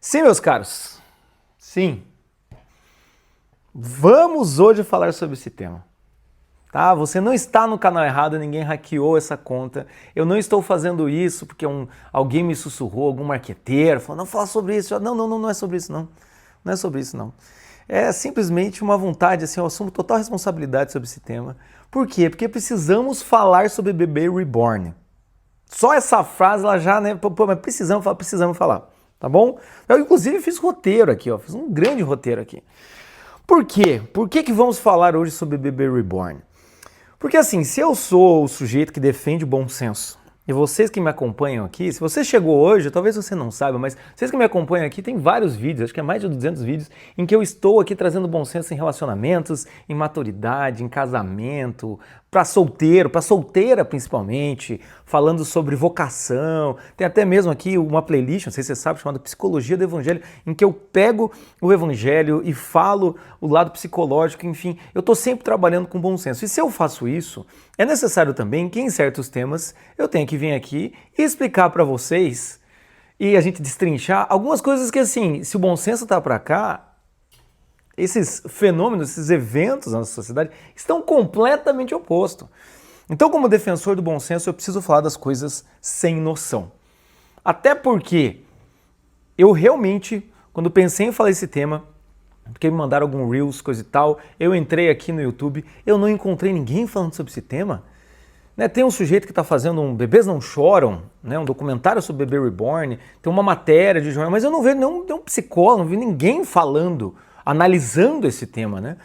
Sim, meus caros. Sim. Vamos hoje falar sobre esse tema. Tá? Você não está no canal errado, ninguém hackeou essa conta. Eu não estou fazendo isso porque alguém me sussurrou, algum marqueteiro, falou, não fala sobre isso. Não é sobre isso, não. Não é sobre isso, não. É simplesmente uma vontade, assim, eu assumo total responsabilidade sobre esse tema. Por quê? Porque precisamos falar sobre bebê reborn. Só essa frase, ela já, né? Pô, mas precisamos falar, tá bom? Eu, inclusive, fiz roteiro aqui, ó. Fiz um grande roteiro aqui. Por quê? Por que vamos falar hoje sobre bebê reborn? Porque assim, se eu sou o sujeito que defende o bom senso, e vocês que me acompanham aqui, se você chegou hoje, talvez você não saiba, mas vocês que me acompanham aqui, tem vários vídeos, acho que é mais de 200 vídeos, em que eu estou aqui trazendo bom senso em relacionamentos, em maturidade, em casamento, para solteiro, para solteira principalmente, falando sobre vocação. Tem até mesmo aqui uma playlist, não sei se você sabe, chamada Psicologia do Evangelho, em que eu pego o Evangelho e falo o lado psicológico, enfim, eu estou sempre trabalhando com bom senso. E se eu faço isso, é necessário também que em certos temas eu tenha que vir aqui e explicar para vocês e a gente destrinchar algumas coisas que, assim, se o bom senso tá para cá, esses fenômenos, esses eventos na nossa sociedade estão completamente opostos. Então, como defensor do bom senso, eu preciso falar das coisas sem noção. Até porque eu realmente, quando pensei em falar esse tema, porque me mandaram algum Reels, coisa e tal, eu entrei aqui no YouTube, eu não encontrei ninguém falando sobre esse tema. Né, tem um sujeito que está fazendo um Bebês Não Choram, né, um documentário sobre bebê reborn, tem uma matéria de jornal, mas eu não vejo nenhum psicólogo, não vi ninguém falando, analisando esse tema, né?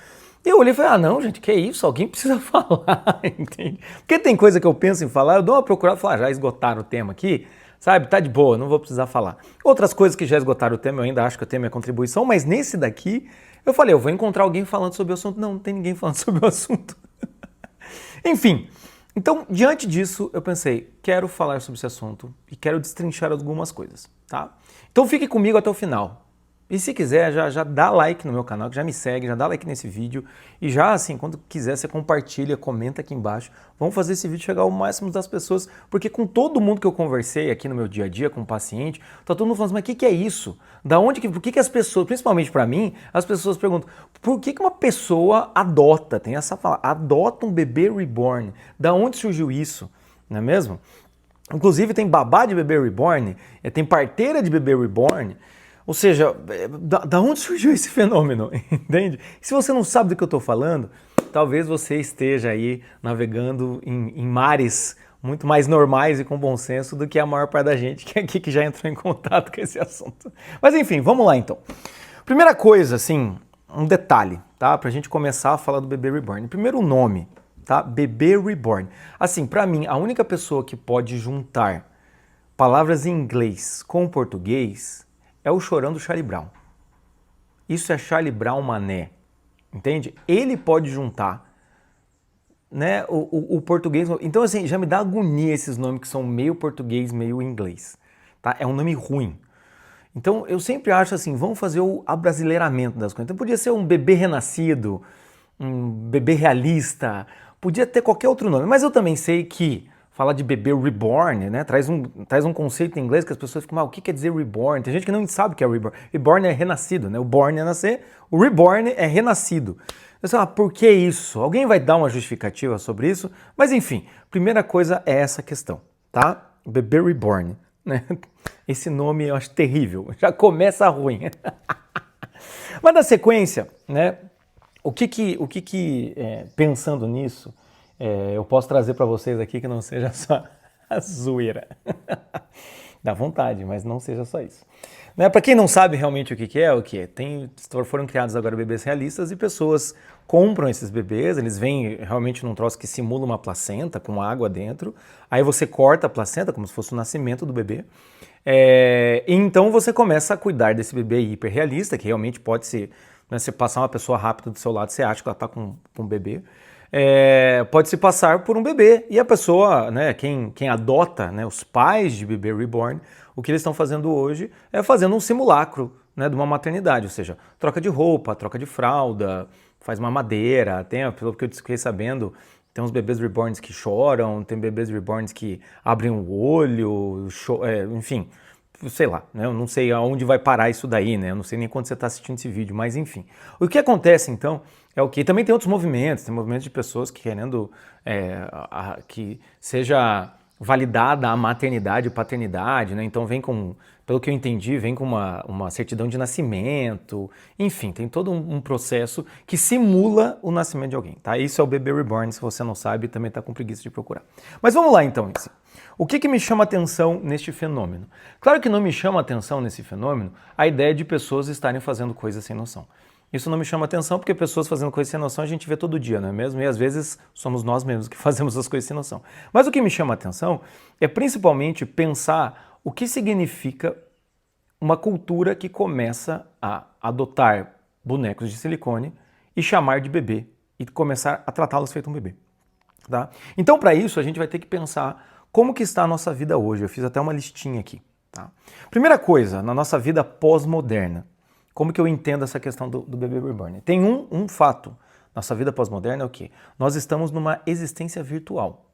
E eu olhei e falei, não, gente, que isso? Alguém precisa falar, entende? Porque tem coisa que eu penso em falar, eu dou uma procurada e falo, já esgotaram o tema aqui, sabe? Tá de boa, não vou precisar falar. Outras coisas que já esgotaram o tema, eu ainda acho que eu tenho minha contribuição, mas nesse daqui, eu falei, eu vou encontrar alguém falando sobre o assunto. Não tem ninguém falando sobre o assunto. Enfim, então, diante disso, eu pensei, quero falar sobre esse assunto e quero destrinchar algumas coisas, tá? Então fique comigo até o final. E se quiser, já dá like no meu canal, que já me segue, já dá like nesse vídeo. E já, assim, quando quiser, você compartilha, comenta aqui embaixo. Vamos fazer esse vídeo chegar ao máximo das pessoas, porque com todo mundo que eu conversei aqui no meu dia a dia, com o paciente, tá todo mundo falando, mas o que é isso? Da onde, por que as pessoas, principalmente para mim, as pessoas perguntam, por que uma pessoa adota, tem essa fala, adota um bebê reborn? Da onde surgiu isso? Não é mesmo? Inclusive tem babá de bebê reborn, tem parteira de bebê reborn. Ou seja, da onde surgiu esse fenômeno, entende? Se você não sabe do que eu estou falando, talvez você esteja aí navegando em mares muito mais normais e com bom senso do que a maior parte da gente que é aqui que já entrou em contato com esse assunto. Mas enfim, vamos lá então. Primeira coisa, assim, um detalhe, tá? Pra gente começar a falar do bebê reborn. Primeiro o nome, tá? Bebê reborn. Assim, pra mim, a única pessoa que pode juntar palavras em inglês com português é o Chorão do Charlie Brown. Isso é Charlie Brown mané, entende? Ele pode juntar, né, o português. Então, assim, já me dá agonia esses nomes que são meio português, meio inglês. Tá? É um nome ruim. Então, eu sempre acho assim, vamos fazer o abrasileiramento das coisas. Então, podia ser um bebê renascido, um bebê realista, podia ter qualquer outro nome. Mas eu também sei que falar de bebê reborn, né, traz um conceito em inglês que as pessoas ficam, o que quer dizer reborn? Tem gente que não sabe o que é reborn. Reborn é renascido, né? O born é nascer, o reborn é renascido. Você fala, por que isso? Alguém vai dar uma justificativa sobre isso? Mas enfim, primeira coisa é essa questão, tá? Bebê reborn, né? Esse nome eu acho terrível, já começa ruim. Mas na sequência, né, pensando nisso, eu posso trazer para vocês aqui que não seja só a zoeira. Dá vontade, mas não seja só isso. Né? Para quem não sabe realmente o que é, foram criados agora bebês realistas e pessoas compram esses bebês, eles vêm realmente num troço que simula uma placenta com água dentro, aí você corta a placenta como se fosse o nascimento do bebê, e então você começa a cuidar desse bebê hiperrealista, que realmente pode ser, né, você passar uma pessoa rápida do seu lado, você acha que ela está com um bebê, pode se passar por um bebê. E a pessoa, né, quem adota, né, os pais de bebê reborn, o que eles estão fazendo hoje é fazendo um simulacro, né, de uma maternidade, ou seja, troca de roupa, troca de fralda, faz mamadeira, pelo que eu fiquei sabendo, tem uns bebês reborns que choram, tem bebês reborns que abrem o olho, enfim, sei lá, né? Eu não sei aonde vai parar isso daí, né? Eu não sei nem quando você está assistindo esse vídeo, mas enfim. O que acontece então é o que também tem outros movimentos, tem movimentos de pessoas que querendo que seja validada a maternidade e paternidade, né? Então vem com, pelo que eu entendi, vem com uma certidão de nascimento, enfim, tem todo um processo que simula o nascimento de alguém, tá? Isso é o bebê reborn, se você não sabe, também está com preguiça de procurar. Mas vamos lá então, assim. O que me chama atenção neste fenômeno? Claro que não me chama atenção nesse fenômeno a ideia de pessoas estarem fazendo coisas sem noção. Isso não me chama atenção porque pessoas fazendo coisas sem noção a gente vê todo dia, não é mesmo? E às vezes somos nós mesmos que fazemos as coisas sem noção. Mas o que me chama atenção é principalmente pensar o que significa uma cultura que começa a adotar bonecos de silicone e chamar de bebê e começar a tratá-los feito um bebê. Tá? Então, para isso, a gente vai ter que pensar como que está a nossa vida hoje. Eu fiz até uma listinha aqui. Tá? Primeira coisa, na nossa vida pós-moderna, como que eu entendo essa questão do bebê reborn? Tem um fato. Nossa vida pós-moderna é o quê? Nós estamos numa existência virtual.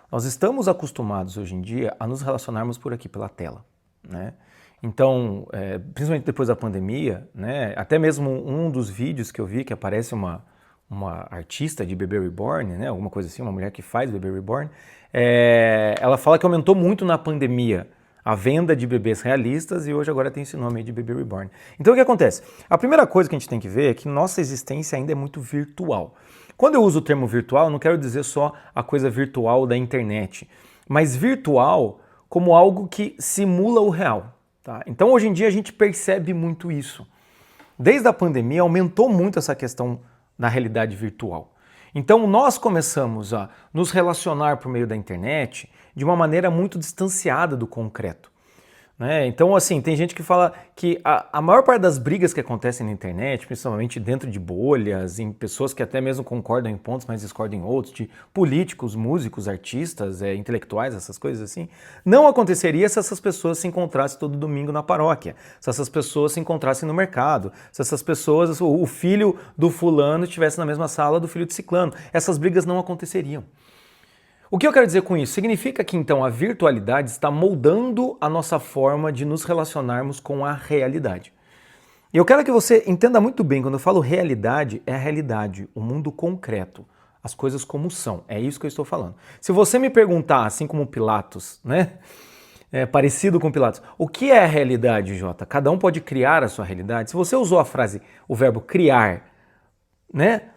Nós estamos acostumados hoje em dia a nos relacionarmos por aqui, pela tela, né? Então, principalmente depois da pandemia, né? Até mesmo um dos vídeos que eu vi que aparece uma artista de bebê reborn, né? Alguma coisa assim, uma mulher que faz bebê reborn, ela fala que aumentou muito na pandemia a venda de bebês realistas e hoje agora tem esse nome aí de bebê reborn. Então o que acontece? A primeira coisa que a gente tem que ver é que nossa existência ainda é muito virtual. Quando eu uso o termo virtual, eu não quero dizer só a coisa virtual da internet, mas virtual como algo que simula o real. Tá? Então hoje em dia a gente percebe muito isso. Desde a pandemia aumentou muito essa questão da realidade virtual. Então nós começamos a nos relacionar por meio da internet de uma maneira muito distanciada do concreto. Né? Então, assim, tem gente que fala que a maior parte das brigas que acontecem na internet, principalmente dentro de bolhas, em pessoas que até mesmo concordam em pontos, mas discordam em outros, de políticos, músicos, artistas, intelectuais, essas coisas assim, não aconteceria se essas pessoas se encontrassem todo domingo na paróquia, se essas pessoas se encontrassem no mercado, se essas pessoas, o filho do fulano estivesse na mesma sala do filho de ciclano. Essas brigas não aconteceriam. O que eu quero dizer com isso? Significa que então a virtualidade está moldando a nossa forma de nos relacionarmos com a realidade. E eu quero que você entenda muito bem, quando eu falo realidade, é a realidade, o mundo concreto, as coisas como são, é isso que eu estou falando. Se você me perguntar, assim como Pilatos, né? Parecido com Pilatos, o que é a realidade, Jota? Cada um pode criar a sua realidade. Se você usou a frase, o verbo criar, né?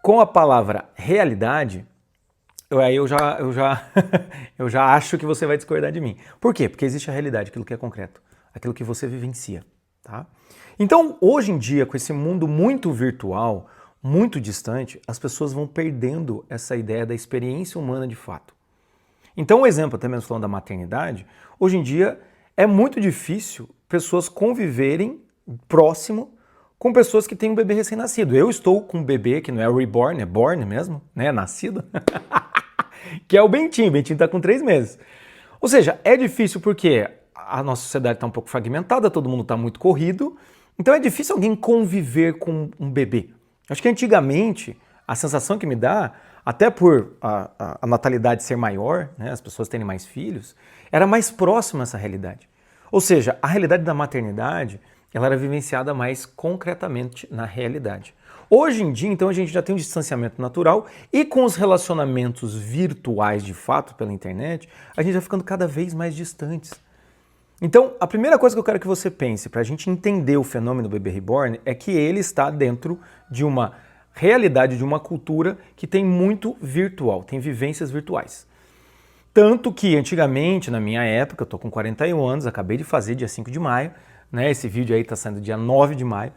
Com a palavra realidade, aí eu já acho que você vai discordar de mim. Por quê? Porque existe a realidade, aquilo que é concreto, aquilo que você vivencia. Tá? Então, hoje em dia, com esse mundo muito virtual, muito distante, as pessoas vão perdendo essa ideia da experiência humana de fato. Então, um exemplo, até mesmo falando da maternidade, hoje em dia é muito difícil pessoas conviverem próximo com pessoas que têm um bebê recém-nascido. Eu estou com um bebê que não é reborn, é born mesmo, né? Nascido. Que é o Bentinho. O Bentinho está com 3 meses. Ou seja, é difícil porque a nossa sociedade está um pouco fragmentada, todo mundo está muito corrido, então é difícil alguém conviver com um bebê. Acho que antigamente, a sensação que me dá, até por a natalidade ser maior, né, as pessoas terem mais filhos, era mais próxima essa realidade. Ou seja, a realidade da maternidade, ela era vivenciada mais concretamente na realidade. Hoje em dia, então, a gente já tem um distanciamento natural e com os relacionamentos virtuais de fato pela internet, a gente vai ficando cada vez mais distantes. Então, a primeira coisa que eu quero que você pense para a gente entender o fenômeno do bebê reborn é que ele está dentro de uma realidade, de uma cultura que tem muito virtual, tem vivências virtuais. Tanto que antigamente, na minha época, eu estou com 41 anos, acabei de fazer dia 5 de maio, né? Esse vídeo aí está saindo dia 9 de maio.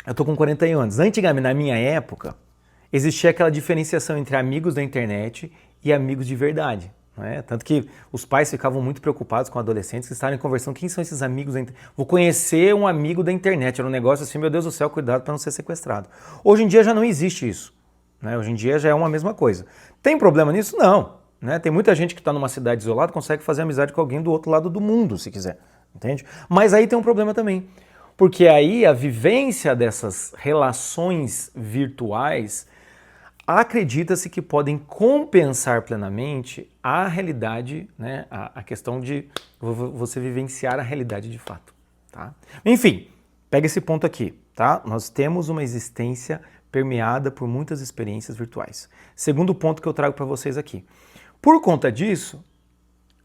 Eu tô com 41 anos. Antigamente, na minha época, existia aquela diferenciação entre amigos da internet e amigos de verdade. Né? Tanto que os pais ficavam muito preocupados com adolescentes que estavam conversando. Quem são esses amigos da internet? Vou conhecer um amigo da internet. Era um negócio assim, meu Deus do céu, cuidado para não ser sequestrado. Hoje em dia já não existe isso. Né? Hoje em dia já é uma mesma coisa. Tem problema nisso? Não. Né? Tem muita gente que está numa cidade isolada, consegue fazer amizade com alguém do outro lado do mundo, se quiser. Entende? Mas aí tem um problema também. Porque aí a vivência dessas relações virtuais acredita-se que podem compensar plenamente a realidade, né, a questão de você vivenciar a realidade de fato. Tá? Enfim, pega esse ponto aqui. Tá? Nós temos uma existência permeada por muitas experiências virtuais. Segundo ponto que eu trago para vocês aqui. Por conta disso,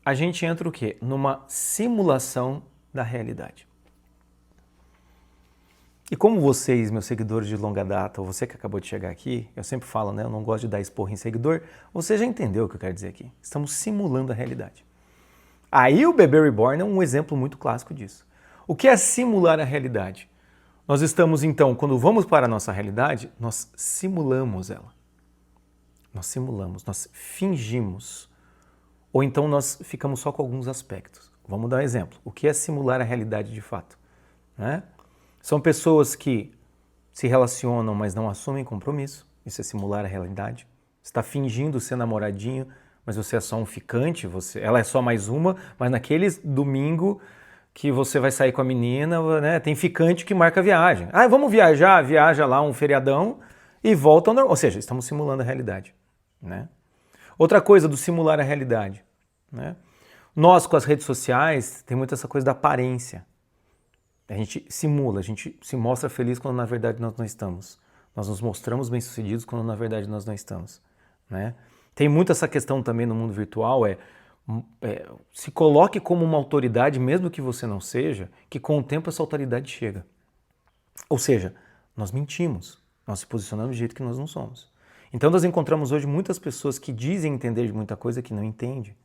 a gente entra o quê? Numa simulação da realidade. E como vocês, meus seguidores de longa data, ou você que acabou de chegar aqui, eu sempre falo, né, eu não gosto de dar esporro em seguidor, você já entendeu o que eu quero dizer aqui. Estamos simulando a realidade. Aí o bebê reborn é um exemplo muito clássico disso. O que é simular a realidade? Nós estamos, então, quando vamos para a nossa realidade, nós simulamos ela. Nós simulamos, nós fingimos. Ou então nós ficamos só com alguns aspectos. Vamos dar um exemplo. O que é simular a realidade de fato? Né? São pessoas que se relacionam, mas não assumem compromisso. Isso é simular a realidade. Você está fingindo ser namoradinho, mas você é só um ficante, ela é só mais uma, mas naquele domingo que você vai sair com a menina, né, tem ficante que marca a viagem. Ah, vamos viajar, viaja lá um feriadão e volta ao normal. Ou seja, estamos simulando a realidade. Né? Outra coisa do simular a realidade. Né? Nós, com as redes sociais, tem muito essa coisa da aparência. A gente simula, a gente se mostra feliz quando na verdade nós não estamos. Nós nos mostramos bem-sucedidos quando na verdade nós não estamos. Né? Tem muito essa questão também no mundo virtual, se coloque como uma autoridade, mesmo que você não seja, que com o tempo essa autoridade chega. Ou seja, nós mentimos, nós se posicionamos do jeito que nós não somos. Então nós encontramos hoje muitas pessoas que dizem entender de muita coisa que não entendem.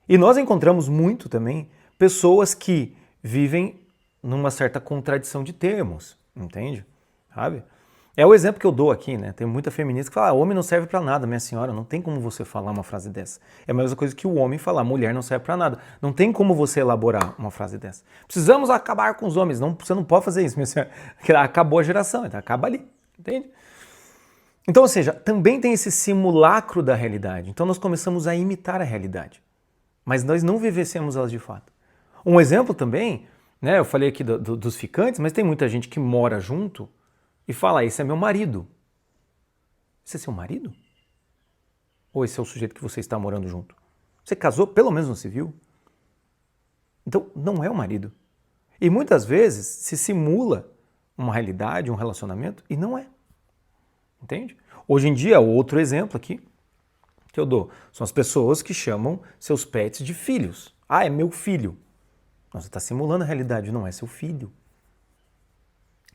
E nós encontramos muito também pessoas que vivem numa certa contradição de termos, entende? Sabe? É o exemplo que eu dou aqui, né? Tem muita feminista que fala, homem não serve pra nada, minha senhora, não tem como você falar uma frase dessa. É a mesma coisa que o homem falar, mulher não serve pra nada. Não tem como você elaborar uma frase dessa. Precisamos acabar com os homens, não, você não pode fazer isso, minha senhora. Acabou a geração, então acaba ali, entende? Então, ou seja, também tem esse simulacro da realidade. Então nós começamos a imitar a realidade, mas nós não vivenciamos ela de fato. Um exemplo também, né? Eu falei aqui dos ficantes, mas tem muita gente que mora junto e fala, esse é meu marido. Esse é seu marido? Ou esse é o sujeito que você está morando junto? Você casou pelo menos no civil? Então, não é o marido. E muitas vezes se simula uma realidade, um relacionamento, e não é. Entende? Hoje em dia, outro exemplo aqui que eu dou são as pessoas que chamam seus pets de filhos. Ah, é meu filho. Você está simulando a realidade, não é seu filho.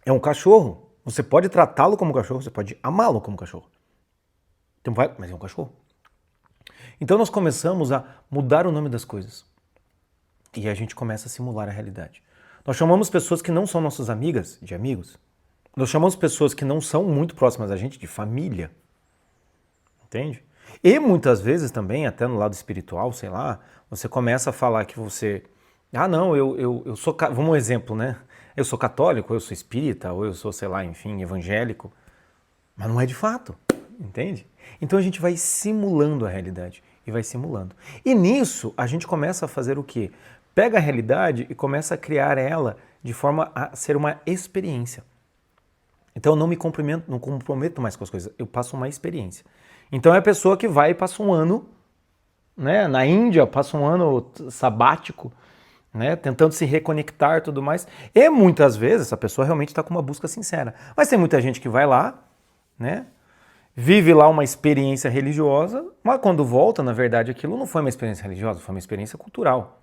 É um cachorro. Você pode tratá-lo como cachorro, você pode amá-lo como cachorro. Então, mas é um cachorro. Então nós começamos a mudar o nome das coisas. E a gente começa a simular a realidade. Nós chamamos pessoas que não são nossas amigas de amigos. Nós chamamos pessoas que não são muito próximas da gente de família. Entende? E muitas vezes também, até no lado espiritual, sei lá, você começa a falar que você... Ah, não, eu sou... Vamos um exemplo, né? Eu sou católico, ou eu sou espírita, ou eu sou, sei lá, enfim, evangélico. Mas não é de fato, entende? Então a gente vai simulando a realidade e vai simulando. E nisso a gente começa a fazer o quê? Pega a realidade e começa a criar ela de forma a ser uma experiência. Então eu não comprometo mais com as coisas, eu passo uma experiência. Então é a pessoa que vai e passa um ano, né, na Índia, passa um ano sabático, né, tentando se reconectar e tudo mais. E muitas vezes essa pessoa realmente está com uma busca sincera. Mas tem muita gente que vai lá, né, vive lá uma experiência religiosa, mas quando volta, na verdade, aquilo não foi uma experiência religiosa, foi uma experiência cultural.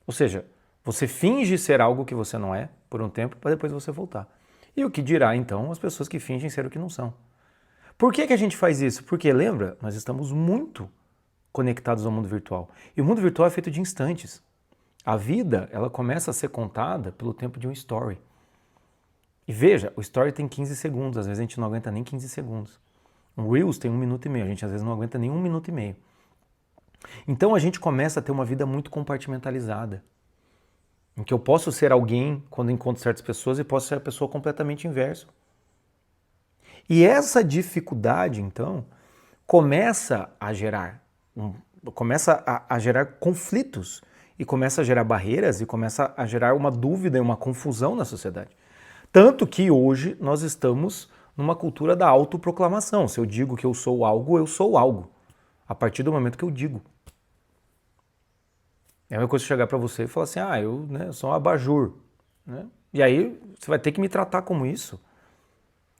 Ou seja, você finge ser algo que você não é por um tempo para depois você voltar. E o que dirá, então, as pessoas que fingem ser o que não são. Por que a gente faz isso? Porque, lembra, nós estamos muito conectados ao mundo virtual. E o mundo virtual é feito de instantes. A vida, ela começa a ser contada pelo tempo de um story. E veja, o story tem 15 segundos, às vezes a gente não aguenta nem 15 segundos. Um Reels tem 1 minuto e meio, a gente às vezes não aguenta nem 1 minuto e meio. Então a gente começa a ter uma vida muito compartimentalizada. Em que eu posso ser alguém quando encontro certas pessoas e posso ser a pessoa completamente inverso. E essa dificuldade, então, começa a gerar conflitos e começa a gerar barreiras e começa a gerar uma dúvida e uma confusão na sociedade. Tanto que hoje nós estamos numa cultura da autoproclamação. Se eu digo que eu sou algo, eu sou algo. A partir do momento que eu digo. É a mesma coisa chegar para você e falar assim, eu sou um abajur. Né? E aí você vai ter que me tratar como isso.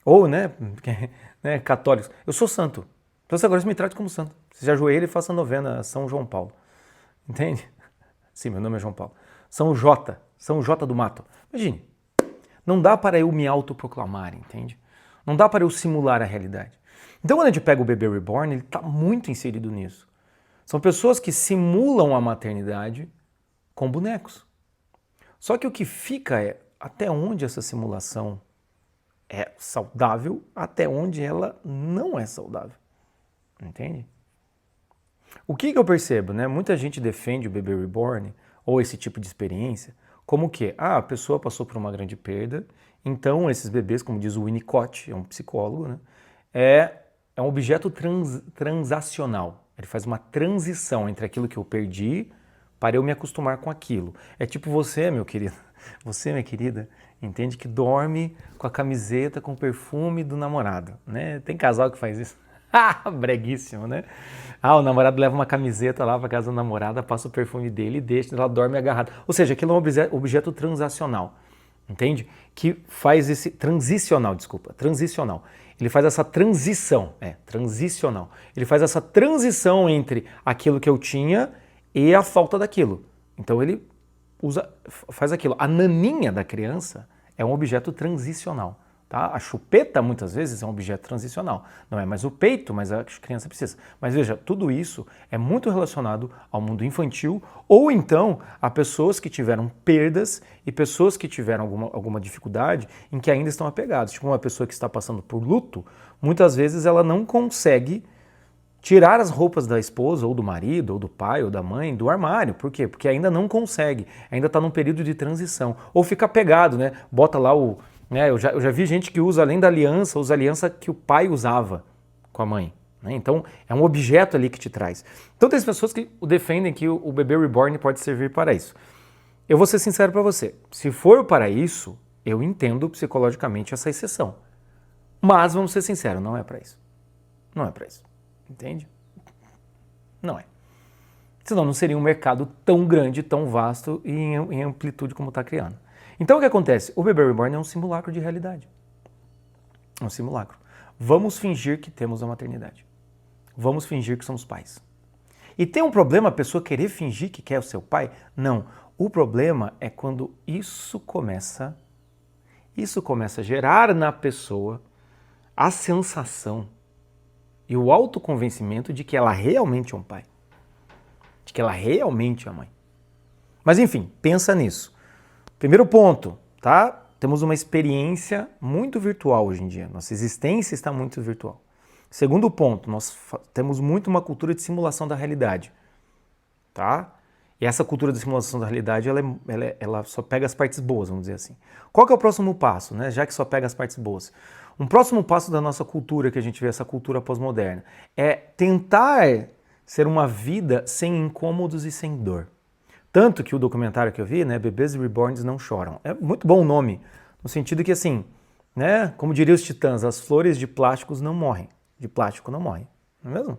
Ou, católicos, eu sou santo. Então agora você me trate como santo. Você se ajoelha e faça a novena São João Paulo. Entende? Sim, meu nome é João Paulo. São J do Mato. Imagine, não dá para eu me autoproclamar, entende? Não dá para eu simular a realidade. Então quando a gente pega o bebê reborn, ele está muito inserido nisso. São pessoas que simulam a maternidade com bonecos. Só que o que fica é até onde essa simulação é saudável, até onde ela não é saudável. Entende? O que eu percebo, né? Muita gente defende o bebê reborn ou esse tipo de experiência como que a pessoa passou por uma grande perda, então esses bebês, como diz o Winnicott, é um psicólogo, né? É um objeto transacional. Ele faz uma transição entre aquilo que eu perdi para eu me acostumar com aquilo. É tipo você, meu querido, você, minha querida, entende que dorme com a camiseta com o perfume do namorado, né? Tem casal que faz isso. Breguíssimo, né? O namorado leva uma camiseta lá para casa da namorada, passa o perfume dele e deixa, ela dorme agarrada. Ou seja, aquilo é um objeto transacional, entende? Que faz esse... transicional. Ele faz essa transição, transicional. Ele faz essa transição entre aquilo que eu tinha e a falta daquilo. Então ele faz aquilo. A naninha da criança é um objeto transicional. Tá? A chupeta, muitas vezes, é um objeto transicional. Não é mais o peito, mas a criança precisa. Mas veja, tudo isso é muito relacionado ao mundo infantil ou então a pessoas que tiveram perdas e pessoas que tiveram alguma dificuldade em que ainda estão apegados. Tipo uma pessoa que está passando por luto, muitas vezes ela não consegue tirar as roupas da esposa ou do marido ou do pai ou da mãe do armário. Por quê? Porque ainda não consegue, ainda está num período de transição. Ou fica apegado, né? Bota lá o... Eu já vi gente que usa, além da aliança, usa a aliança que o pai usava com a mãe. Né? Então, é um objeto ali que te traz. Então, tem pessoas que defendem que o bebê reborn pode servir para isso. Eu vou ser sincero para você. Se for para isso, eu entendo psicologicamente essa exceção. Mas, vamos ser sinceros, não é para isso. Não é para isso. Entende? Não é. Senão não seria um mercado tão grande, tão vasto e em amplitude como está criando. Então o que acontece? O bebê reborn é um simulacro de realidade. É um simulacro. Vamos fingir que temos a maternidade. Vamos fingir que somos pais. E tem um problema a pessoa querer fingir que quer o seu pai? Não. O problema é quando isso começa a gerar na pessoa a sensação e o autoconvencimento de que ela realmente é um pai. De que ela realmente é a mãe. Mas enfim, pensa nisso. Primeiro ponto, tá? Temos uma experiência muito virtual hoje em dia. Nossa existência está muito virtual. Segundo ponto, nós temos muito uma cultura de simulação da realidade, tá? E essa cultura de simulação da realidade, ela só pega as partes boas, vamos dizer assim. Qual que é o próximo passo, né? Já que só pega as partes boas. Um próximo passo da nossa cultura, que a gente vê essa cultura pós-moderna, é tentar ser uma vida sem incômodos e sem dor. Tanto que o documentário que eu vi, né, Bebês Reborns Não Choram, é muito bom o nome, no sentido que assim, né, como diriam os titãs, as flores de plásticos não morrem, de plástico não morrem, não é mesmo?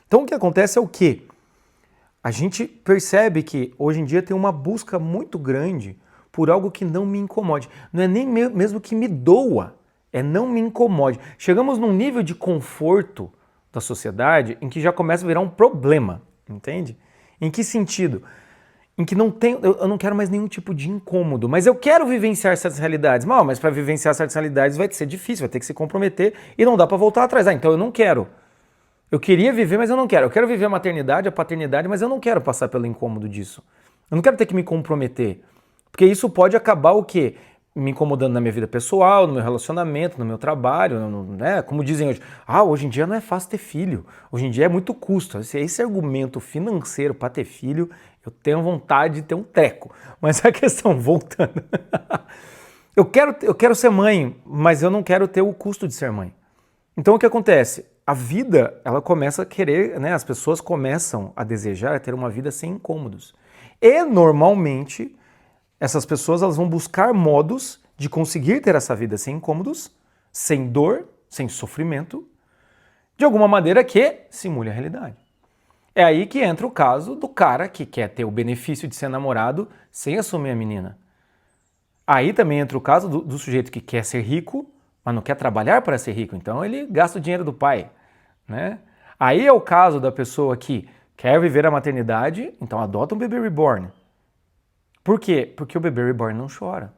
Então o que acontece é o quê? A gente percebe que hoje em dia tem uma busca muito grande por algo que não me incomode, não é nem mesmo que me doa, é não me incomode. Chegamos num nível de conforto da sociedade em que já começa a virar um problema, entende? Em que sentido? Em que eu não quero mais nenhum tipo de incômodo, mas eu quero vivenciar certas realidades. Mas para vivenciar certas realidades vai ser difícil, vai ter que se comprometer e não dá para voltar atrás. Então eu não quero. Eu queria viver, mas eu não quero. Eu quero viver a maternidade, a paternidade, mas eu não quero passar pelo incômodo disso. Eu não quero ter que me comprometer, porque isso pode acabar o quê? Me incomodando na minha vida pessoal, no meu relacionamento, no meu trabalho, né? Como dizem hoje, hoje em dia não é fácil ter filho, hoje em dia é muito custo. Esse argumento financeiro para ter filho, eu tenho vontade de ter um treco. Mas a questão, voltando, eu quero ser mãe, mas eu não quero ter o custo de ser mãe. Então o que acontece? A vida, ela começa a querer, né? As pessoas começam a desejar ter uma vida sem incômodos. E normalmente essas pessoas elas vão buscar modos de conseguir ter essa vida sem incômodos, sem dor, sem sofrimento, de alguma maneira que simule a realidade. É aí que entra o caso do cara que quer ter o benefício de ser namorado sem assumir a menina. Aí também entra o caso do sujeito que quer ser rico, mas não quer trabalhar para ser rico, então ele gasta o dinheiro do pai, né? Aí é o caso da pessoa que quer viver a maternidade, então adota um bebê reborn. Por quê? Porque o bebê reborn não chora.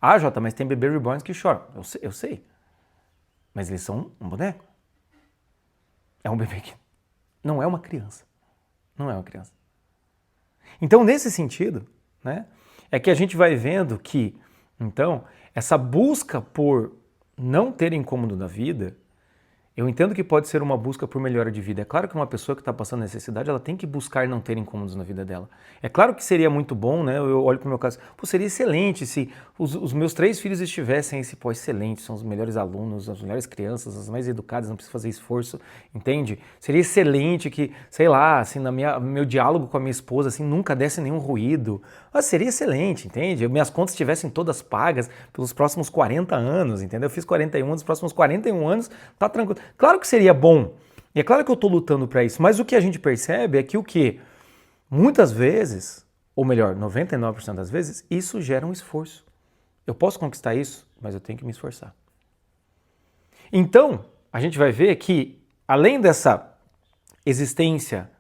Ah, Jota, mas tem bebê reborns que choram. Eu sei. Mas eles são um boneco. É um bebê que não é uma criança. Não é uma criança. Então, nesse sentido, né, é que a gente vai vendo que, então, essa busca por não ter incômodo na vida, eu entendo que pode ser uma busca por melhora de vida. É claro que uma pessoa que está passando necessidade, ela tem que buscar não ter incômodos na vida dela. É claro que seria muito bom, né? Eu olho para o meu caso, pô, seria excelente se os meus 3 filhos estivessem esse, pô, excelente, são os melhores alunos, as melhores crianças, as mais educadas, não precisa fazer esforço, entende? Seria excelente que, sei lá, assim, meu diálogo com a minha esposa, assim, nunca desse nenhum ruído. Mas seria excelente, entende? Minhas contas estivessem todas pagas pelos próximos 40 anos, entendeu? Eu fiz 41, os próximos 41 anos, tá tranquilo. Claro que seria bom, e é claro que eu estou lutando para isso, mas o que a gente percebe é que o quê? Muitas vezes, ou melhor, 99% das vezes, isso gera um esforço. Eu posso conquistar isso, mas eu tenho que me esforçar. Então, a gente vai ver que, além dessa existência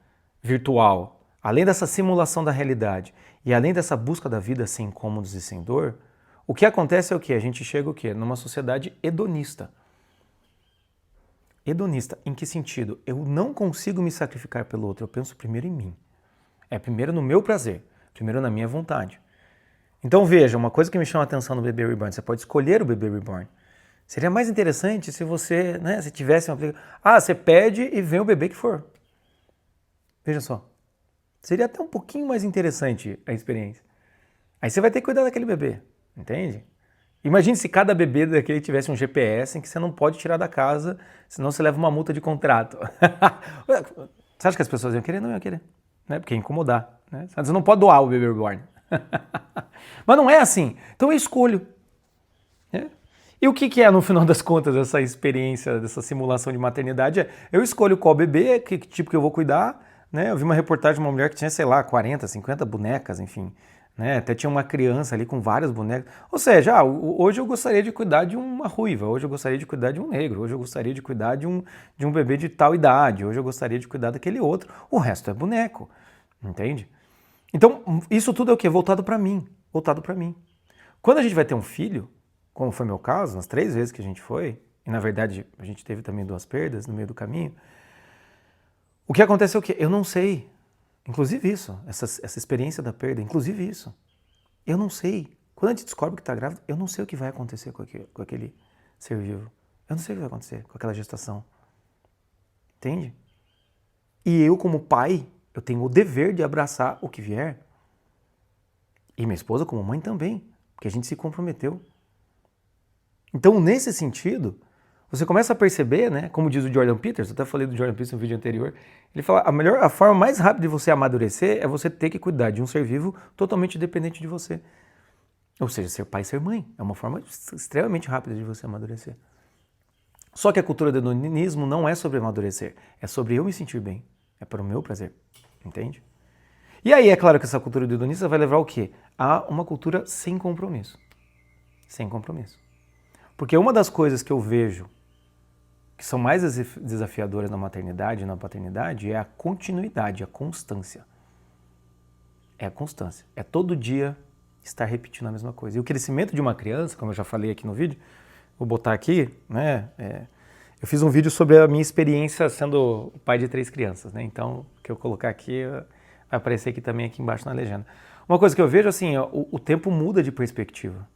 virtual, além dessa simulação da realidade, e além dessa busca da vida sem incômodos e sem dor, o que acontece é o quê? A gente chega o quê? Numa sociedade hedonista. Hedonista, em que sentido? Eu não consigo me sacrificar pelo outro, eu penso primeiro em mim. É primeiro no meu prazer, primeiro na minha vontade. Então veja, uma coisa que me chama a atenção no bebê reborn, você pode escolher o bebê reborn. Seria mais interessante se você, né, se tivesse uma... você pede e vem o bebê que for. Veja só. Seria até um pouquinho mais interessante a experiência. Aí você vai ter que cuidar daquele bebê, entende? Imagine se cada bebê daquele tivesse um GPS em que você não pode tirar da casa, senão você leva uma multa de contrato. Você acha que as pessoas iam querer? Não iam querer, né? Porque ia incomodar, né? Você não pode doar o bebê reborn. Mas não é assim. Então eu escolho. Né? E o que é, no final das contas, essa experiência, dessa simulação de maternidade? Eu escolho qual bebê, que tipo que eu vou cuidar. Né? Eu vi uma reportagem de uma mulher que tinha, sei lá, 40, 50 bonecas, enfim. Né? Até tinha uma criança ali com várias bonecas. Ou seja, hoje eu gostaria de cuidar de uma ruiva, hoje eu gostaria de cuidar de um negro, hoje eu gostaria de cuidar de um bebê de tal idade, hoje eu gostaria de cuidar daquele outro. O resto é boneco, entende? Então, isso tudo é o quê? Voltado para mim, voltado para mim. Quando a gente vai ter um filho, como foi meu caso, nas 3 vezes que a gente foi, e na verdade a gente teve também 2 perdas no meio do caminho, o que acontece é o quê? Eu não sei. Inclusive isso, essa experiência da perda, inclusive isso. Eu não sei. Quando a gente descobre que está grávida, eu não sei o que vai acontecer com aquele ser vivo. Eu não sei o que vai acontecer com aquela gestação. Entende? E eu, como pai, eu tenho o dever de abraçar o que vier. E minha esposa, como mãe, também. Porque a gente se comprometeu. Então, nesse sentido, você começa a perceber, né, como diz o Jordan Peterson, eu até falei do Jordan Peterson no vídeo anterior, ele fala, a forma mais rápida de você amadurecer é você ter que cuidar de um ser vivo totalmente dependente de você. Ou seja, ser pai e ser mãe. É uma forma extremamente rápida de você amadurecer. Só que a cultura do hedonismo não é sobre amadurecer, é sobre eu me sentir bem. É para o meu prazer, entende? E aí é claro que essa cultura do hedonista vai levar ao quê? A uma cultura sem compromisso. Sem compromisso. Porque uma das coisas que eu vejo que são mais desafiadoras na maternidade e na paternidade é a continuidade, a constância. É a constância. É todo dia estar repetindo a mesma coisa. E o crescimento de uma criança, como eu já falei aqui no vídeo, vou botar aqui, né? Eu fiz um vídeo sobre a minha experiência sendo pai de 3 crianças, né? Então, o que eu colocar aqui vai aparecer aqui também aqui embaixo na legenda. Uma coisa que eu vejo assim, o tempo muda de perspectiva.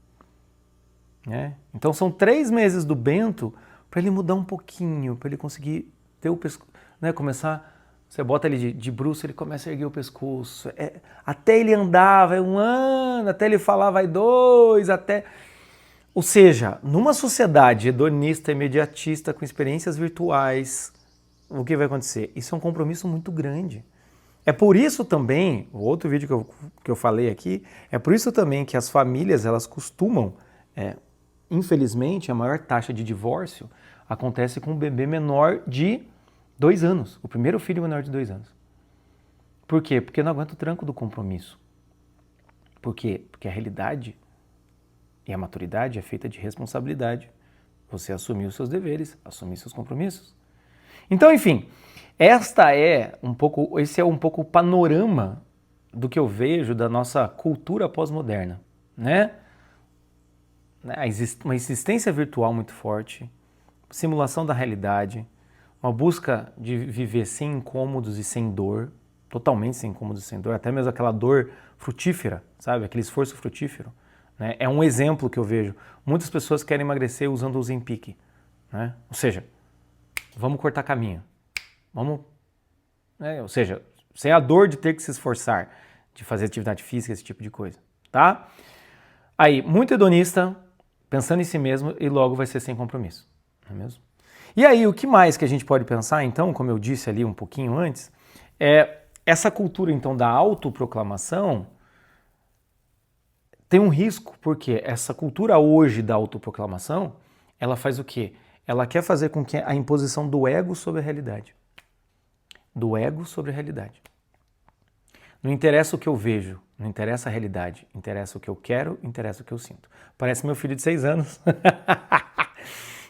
Né? Então são 3 meses do Bento para ele mudar um pouquinho, para ele conseguir ter o pescoço, né? Começar, você bota ele de bruço, ele começa a erguer o pescoço, até ele andar vai 1 ano, até ele falar vai 2, até... Ou seja, numa sociedade hedonista, imediatista, com experiências virtuais, o que vai acontecer? Isso é um compromisso muito grande. É por isso também, o outro vídeo que eu falei aqui, é por isso também que as famílias, elas costumam infelizmente, a maior taxa de divórcio acontece com um bebê menor de 2 anos. O primeiro filho menor de 2 anos. Por quê? Porque não aguenta o tranco do compromisso. Por quê? Porque a realidade e a maturidade é feita de responsabilidade. Você assumir os seus deveres, assumir seus compromissos. Então, enfim, esse é um pouco o panorama do que eu vejo da nossa cultura pós-moderna, né? Uma existência virtual muito forte, simulação da realidade, uma busca de viver sem incômodos e sem dor, totalmente sem incômodos e sem dor, até mesmo aquela dor frutífera, sabe? Aquele esforço frutífero. Né? É um exemplo que eu vejo. Muitas pessoas querem emagrecer usando o Ozempic, né? Ou seja, vamos cortar caminho. Vamos, né? Ou seja, sem a dor de ter que se esforçar, de fazer atividade física, esse tipo de coisa, tá? Aí, muito hedonista, pensando em si mesmo e logo vai ser sem compromisso, não é mesmo? E aí, o que mais que a gente pode pensar, então, como eu disse ali um pouquinho antes, é essa cultura, então, da autoproclamação tem um risco, porque essa cultura hoje da autoproclamação, ela faz o quê? Ela quer fazer com que a imposição do ego sobre a realidade. Do ego sobre a realidade. Não interessa o que eu vejo, não interessa a realidade, interessa o que eu quero, interessa o que eu sinto. Parece meu filho de 6 anos,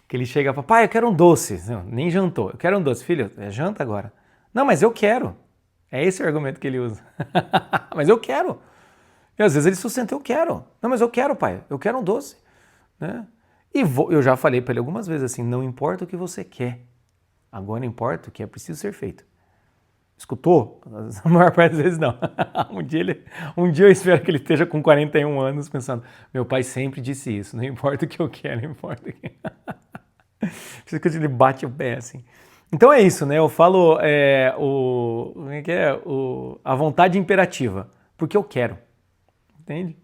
que ele chega, papai, eu quero um doce. Não, nem jantou, eu quero um doce. Filho, é janta agora. Não, mas eu quero. É esse o argumento que ele usa. Mas eu quero. E às vezes ele sustenta, eu quero. Não, mas eu quero, pai, eu quero um doce. Né? Eu já falei para ele algumas vezes assim, não importa o que você quer, agora importa o que é preciso ser feito. Escutou? A maior parte das vezes não. Um dia eu espero que ele esteja com 41 anos pensando, meu pai sempre disse isso, não importa o que eu quero, não importa o que... Preciso que ele bate o pé assim. Então é isso, né? Eu falo a vontade imperativa, porque eu quero. Entende?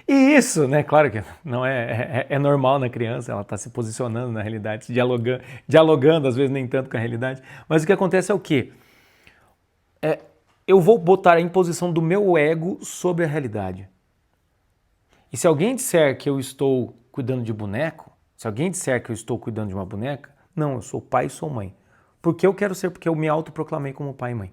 E isso, né, claro que não é normal na criança, ela está se posicionando na realidade, se dialogando, às vezes nem tanto com a realidade, mas o que acontece é o quê? Eu vou botar a imposição do meu ego sobre a realidade. E se alguém disser que eu estou cuidando de boneco, se alguém disser que eu estou cuidando de uma boneca, não, eu sou pai e sou mãe. Porque eu quero ser, porque eu me autoproclamei como pai e mãe.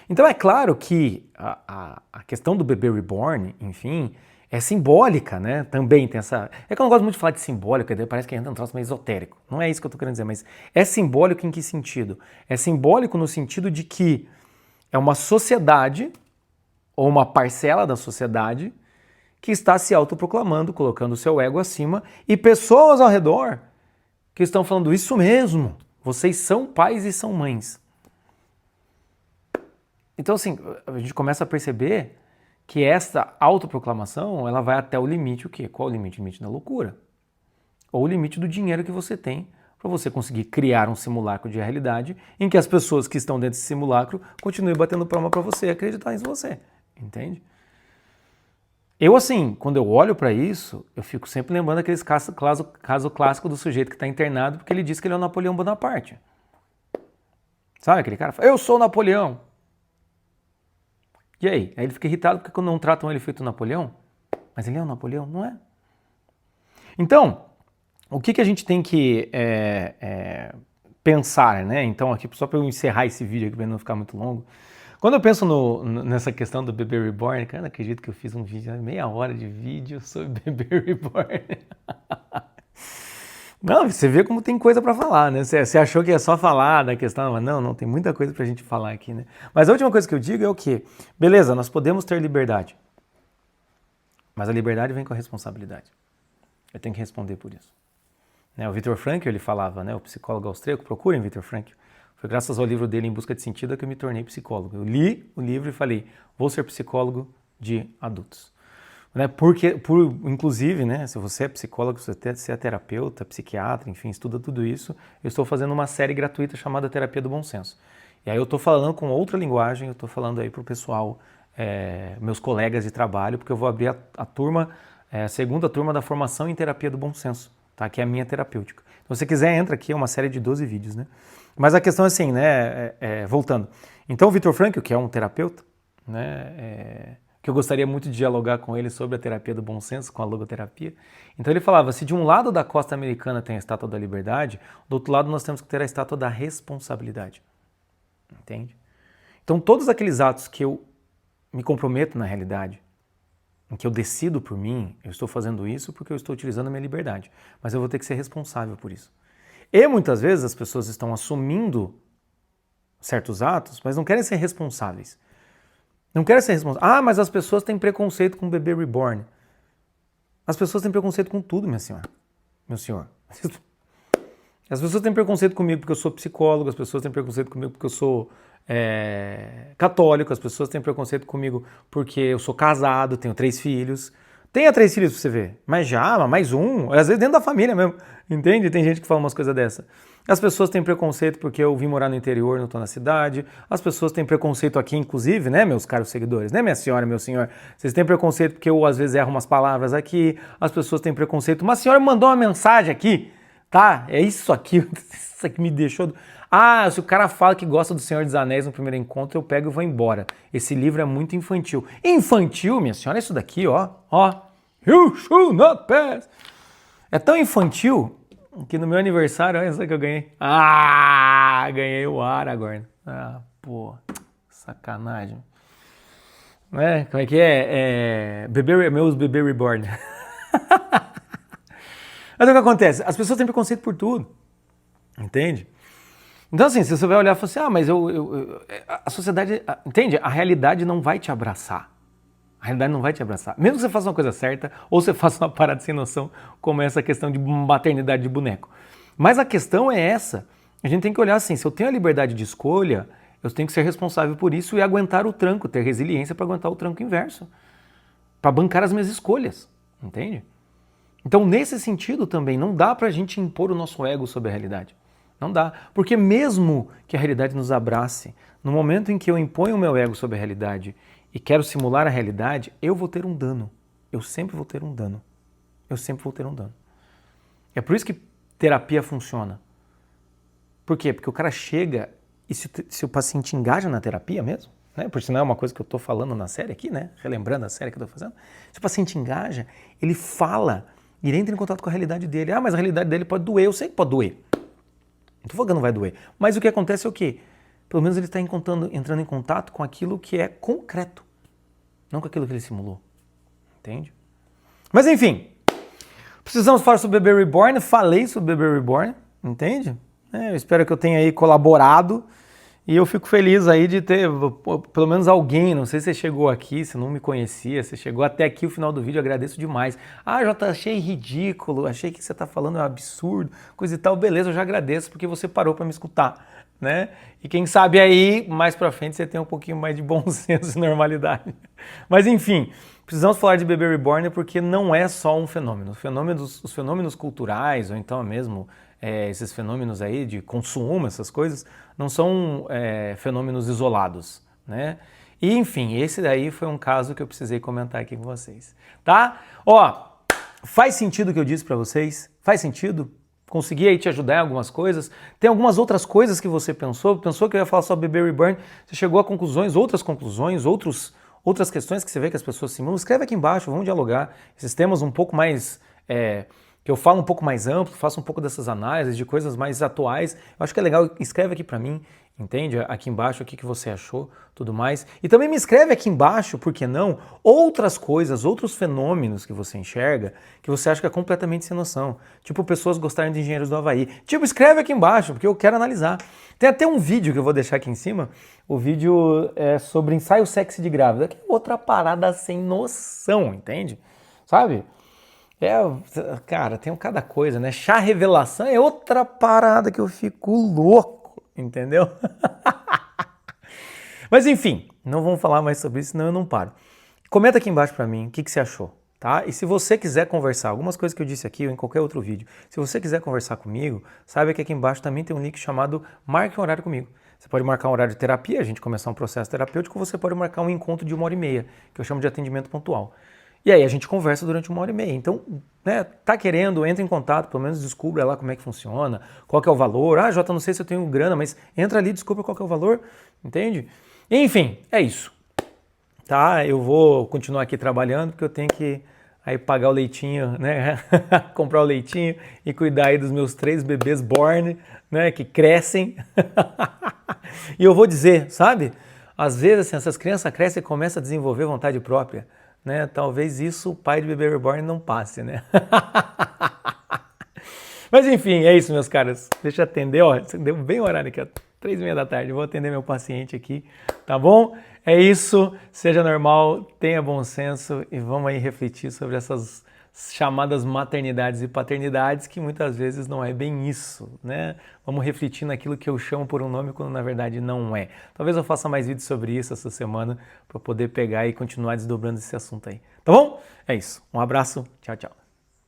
Então é claro que a questão do bebê reborn, enfim, é simbólica, né? Também tem essa... É que eu não gosto muito de falar de simbólica, parece que entra um troço meio esotérico. Não é isso que eu tô querendo dizer, mas é simbólico em que sentido? É simbólico no sentido de que é uma sociedade, ou uma parcela da sociedade, que está se autoproclamando, colocando o seu ego acima, e pessoas ao redor que estão falando isso mesmo, vocês são pais e são mães. Então, assim, a gente começa a perceber que essa autoproclamação, ela vai até o limite, o quê? Qual o limite? O limite da loucura. Ou o limite do dinheiro que você tem para você conseguir criar um simulacro de realidade em que as pessoas que estão dentro desse simulacro continuem batendo palma para você e acreditar em você. Entende? Eu, assim, quando eu olho para isso, eu fico sempre lembrando aquele caso clássico do sujeito que está internado porque ele disse que ele é o Napoleão Bonaparte. Sabe aquele cara? Eu sou o Napoleão. E aí? Aí ele fica irritado porque quando não tratam ele feito Napoleão, mas ele é um Napoleão, não é? Então, o que a gente tem que pensar, né? Então, aqui, só para eu encerrar esse vídeo aqui para não ficar muito longo, quando eu penso nessa questão do bebê reborn, cara, não acredito que eu fiz um vídeo, meia hora de vídeo sobre bebê reborn. Não, você vê como tem coisa para falar, né? Você achou que é só falar da questão, mas não, tem muita coisa pra gente falar aqui, né? Mas a última coisa que eu digo é o quê? Beleza, nós podemos ter liberdade, mas a liberdade vem com a responsabilidade. Eu tenho que responder por isso. Né? O Viktor Frankl, ele falava, né? O psicólogo austríaco, procurem Viktor Frankl. Foi graças ao livro dele, Em Busca de Sentido, que eu me tornei psicólogo. Eu li o livro e falei, vou ser psicólogo de adultos. Né? Inclusive, né, se você é psicólogo, se você é terapeuta, psiquiatra, enfim, estuda tudo isso, eu estou fazendo uma série gratuita chamada Terapia do Bom Senso. E aí eu estou falando com outra linguagem, eu estou falando aí para o pessoal, meus colegas de trabalho, porque eu vou abrir a turma, a segunda turma da formação em Terapia do Bom Senso, tá? Que é a minha terapêutica. Então, se você quiser, entra aqui, é uma série de 12 vídeos, né? Mas a questão é assim, né, voltando. Então, o Viktor Frankl, que é um terapeuta, né, que eu gostaria muito de dialogar com ele sobre a terapia do bom senso, com a logoterapia. Então ele falava, se de um lado da costa americana tem a estátua da liberdade, do outro lado nós temos que ter a estátua da responsabilidade. Entende? Então todos aqueles atos que eu me comprometo na realidade, em que eu decido por mim, eu estou fazendo isso porque eu estou utilizando a minha liberdade, mas eu vou ter que ser responsável por isso. E muitas vezes as pessoas estão assumindo certos atos, mas não querem ser responsáveis. Não querem ser responsáveis. Ah, mas as pessoas têm preconceito com o bebê reborn. As pessoas têm preconceito com tudo, minha senhora. Meu senhor. As pessoas têm preconceito comigo porque eu sou psicólogo, as pessoas têm preconceito comigo porque eu sou católico, as pessoas têm preconceito comigo porque eu sou casado, tenho 3 filhos. Tenha 3 filhos pra você ver, mas já, mais um, às vezes dentro da família mesmo, entende? Tem gente que fala umas coisas dessa. As pessoas têm preconceito porque eu vim morar no interior, não estou na cidade. As pessoas têm preconceito aqui, inclusive, né, meus caros seguidores, né, minha senhora, meu senhor? Vocês têm preconceito porque eu, às vezes, erro umas palavras aqui. As pessoas têm preconceito. Uma senhora me mandou uma mensagem aqui, tá? É isso aqui me deixou... Ah, se o cara fala que gosta do Senhor dos Anéis no primeiro encontro, eu pego e vou embora. Esse livro é muito infantil. Infantil, minha senhora, é isso daqui, ó. You shall not pass. É tão infantil que no meu aniversário, olha só que eu ganhei. Ah, ganhei o Aragorn. Ah, pô, sacanagem. Como é que é? Meus bebê reborn. Mas o que acontece? As pessoas têm preconceito por tudo. Entende? Então assim, se você vai olhar e falar assim, mas a sociedade, entende? A realidade não vai te abraçar. A realidade não vai te abraçar. Mesmo que você faça uma coisa certa, ou você faça uma parada sem noção, como essa questão de maternidade de boneco. Mas a questão é essa. A gente tem que olhar assim, se eu tenho a liberdade de escolha, eu tenho que ser responsável por isso e aguentar o tranco, ter resiliência para aguentar o tranco inverso. Para bancar as minhas escolhas, entende? Então, nesse sentido também, não dá pra gente impor o nosso ego sobre a realidade. Não dá. Porque mesmo que a realidade nos abrace, no momento em que eu imponho o meu ego sobre a realidade e quero simular a realidade, eu vou ter um dano. Eu sempre vou ter um dano. Eu sempre vou ter um dano. É por isso que terapia funciona. Por quê? Porque o cara chega e se o paciente engaja na terapia mesmo, né? Porque senão é uma coisa que eu estou falando na série aqui, né? Relembrando a série que eu estou fazendo. Se o paciente engaja, ele fala e ele entra em contato com a realidade dele. Ah, mas a realidade dele pode doer. Eu sei que pode doer. Não estou falando que não vai doer. Mas o que acontece é o quê? Pelo menos ele está entrando em contato com aquilo que é concreto. Não com aquilo que ele simulou. Entende? Mas enfim, precisamos falar sobre o bebê reborn. Falei sobre o bebê reborn. Entende? Eu espero que eu tenha aí colaborado. E eu fico feliz aí de ter pelo menos alguém, não sei se você chegou aqui, se não me conhecia, se chegou até aqui o final do vídeo, eu agradeço demais. Ah, Jota, achei ridículo, achei que você está falando é um absurdo, coisa e tal, beleza, eu já agradeço porque você parou para me escutar, né? E quem sabe aí, mais para frente, você tem um pouquinho mais de bom senso e normalidade. Mas enfim, precisamos falar de bebê reborn porque não é só um fenômeno. Os fenômenos culturais, ou então mesmo esses fenômenos aí de consumo, essas coisas, não são fenômenos isolados, né? E enfim, esse daí foi um caso que eu precisei comentar aqui com vocês, tá? Ó, faz sentido o que eu disse pra vocês? Faz sentido? Consegui aí te ajudar em algumas coisas? Tem algumas outras coisas que você pensou que eu ia falar só bebê reborn, você chegou a conclusões, outras questões que você vê que as pessoas simulam? Escreve aqui embaixo, vamos dialogar. Esses temas um pouco mais... que eu falo um pouco mais amplo, faço um pouco dessas análises de coisas mais atuais. Eu acho que é legal, escreve aqui pra mim, entende? Aqui embaixo o que você achou, tudo mais. E também me escreve aqui embaixo, por que não, outras coisas, outros fenômenos que você enxerga, que você acha que é completamente sem noção. Tipo, pessoas gostarem de Engenheiros do Havaí. Tipo, escreve aqui embaixo, porque eu quero analisar. Tem até um vídeo que eu vou deixar aqui em cima, o vídeo é sobre ensaio sexy de grávida, que é outra parada sem noção, entende? Sabe? Cara, tem cada coisa, né? Chá revelação é outra parada que eu fico louco, entendeu? Mas enfim, não vamos falar mais sobre isso, senão eu não paro. Comenta aqui embaixo pra mim o que você achou, tá? E se você quiser conversar, algumas coisas que eu disse aqui ou em qualquer outro vídeo, se você quiser conversar comigo, saiba que aqui embaixo também tem um link chamado Marque um Horário Comigo. Você pode marcar um horário de terapia, a gente começar um processo terapêutico, ou você pode marcar um encontro de 1h30, que eu chamo de atendimento pontual. E aí a gente conversa durante 1h30. Então, né, tá querendo, entra em contato, pelo menos descubra lá como é que funciona, qual que é o valor. Ah, Jota, não sei se eu tenho grana, mas entra ali, descubra qual que é o valor, entende? Enfim, é isso. tá? Eu vou continuar aqui trabalhando porque eu tenho que aí pagar o leitinho, né? Comprar o leitinho e cuidar aí dos meus 3 bebês born, né? Que crescem. E eu vou dizer, sabe? Às vezes assim, essas crianças crescem e começam a desenvolver vontade própria, né? Talvez isso o pai de bebê reborn não passe, né? Mas enfim, é isso, meus caras. Deixa eu atender, ó. Deu bem o horário aqui, ó. 3h30 da tarde. Vou atender meu paciente aqui, tá bom? É isso. Seja normal, tenha bom senso e vamos aí refletir sobre essas chamadas maternidades e paternidades que muitas vezes não é bem isso, né? Vamos refletir naquilo que eu chamo por um nome quando na verdade não é. Talvez eu faça mais vídeos sobre isso essa semana para poder pegar e continuar desdobrando esse assunto aí. Tá bom? É isso. Um abraço. Tchau, tchau.